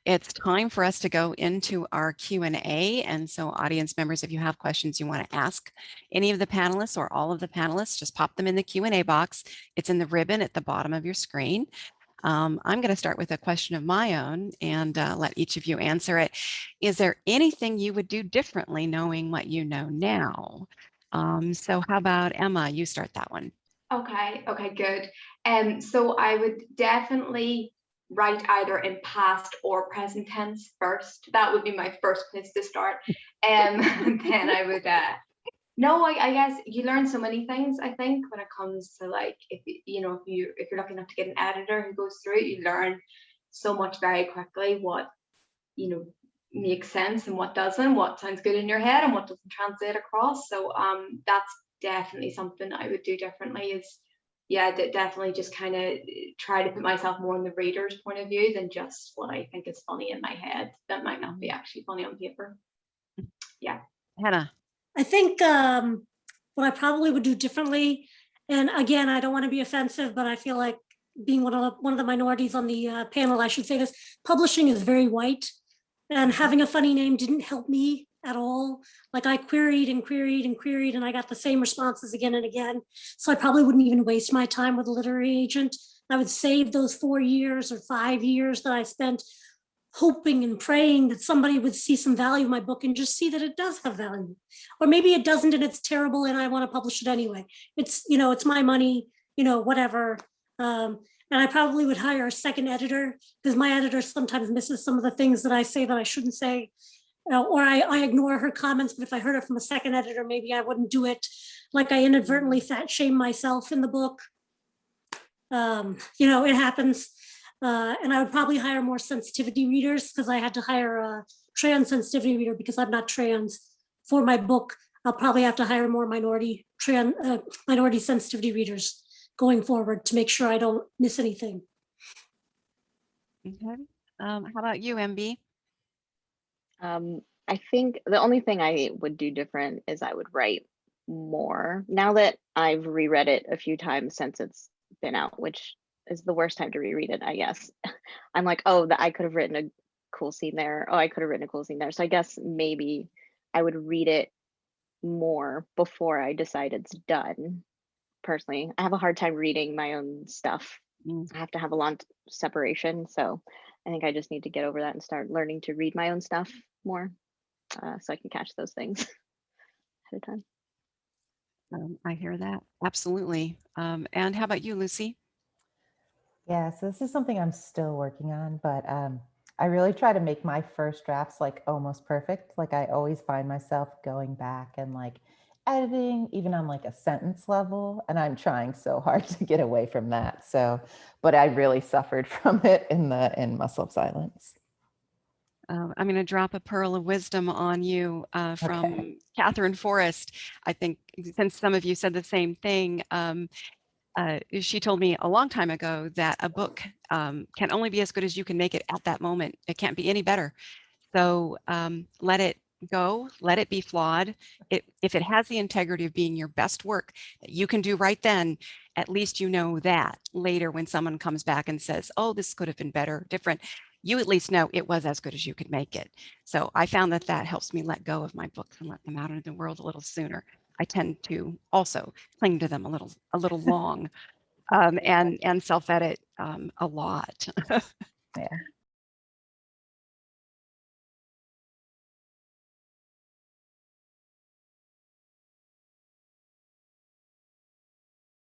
It's time for us to go into our Q&A. And so audience members, if you have questions you want to ask any of the panelists or all of the panelists, just pop them in the Q&A box. It's in the ribbon at the bottom of your screen. I'm going to start with a question of my own and let each of you answer it. Is there anything you would do differently knowing what you know now? So how about Emma, you start that one. Okay, good. So I would definitely write either in past or present tense first. That would be my first place to start. Then I would no, I guess you learn so many things, I think, when it comes to like if you're lucky enough to get an editor who goes through it, you learn so much very quickly what makes sense and what doesn't, what sounds good in your head and what doesn't translate across. So that's definitely something I would do differently is definitely just kind of try to put myself more in the reader's point of view than just what I think is funny in my head that might not be actually funny on paper. Yeah. Hannah. I think what I probably would do differently, and again, I don't want to be offensive, but I feel like being one of the minorities on the panel, I should say this, publishing is very white, and having a funny name didn't help me at all. Like I queried and queried and queried, and I got the same responses again and again. So I probably wouldn't even waste my time with a literary agent. I would save those 4 years or 5 years that I spent hoping and praying that somebody would see some value in my book and just see that it does have value. Or maybe it doesn't and it's terrible and I want to publish it anyway. It's, it's my money, whatever. And I probably would hire a second editor because my editor sometimes misses some of the things that I say that I shouldn't say. Or I ignore her comments, but if I heard it from a second editor, maybe I wouldn't do it. Like I inadvertently fat shame myself in the book. It happens. And I would probably hire more sensitivity readers because I had to hire a trans sensitivity reader because I'm not trans. For my book, I'll probably have to hire more minority sensitivity readers going forward to make sure I don't miss anything. Okay. How about you, MB? I think the only thing I would do different is I would write more. Now that I've reread it a few times since it's been out, which is the worst time to reread it, I guess. I'm like, oh, I could have written a cool scene there. Oh, I could have written a cool scene there. So I guess maybe I would read it more before I decide it's done. Personally, I have a hard time reading my own stuff. I have to have a long separation. So I think I just need to get over that and start learning to read my own stuff more so I can catch those things ahead of time. I hear that. Absolutely. And how about you, Lucy? Yeah, so this is something I'm still working on, but I really try to make my first drafts like almost perfect. Like I always find myself going back and like editing even on like a sentence level, and I'm trying so hard to get away from that. So, but I really suffered from it in Muscle of Silence. I'm going to drop a pearl of wisdom on you from Catherine Forrest. I think since some of you said the same thing, she told me a long time ago that a book can only be as good as you can make it at that moment. It can't be any better. So let it go, let it be flawed. If it has the integrity of being your best work that you can do right then, at least you know that later when someone comes back and says, oh, this could have been better, different, you at least know it was as good as you could make it. So I found that that helps me let go of my books and let them out into the world a little sooner. I tend to also cling to them a little long and self-edit a lot. Yeah.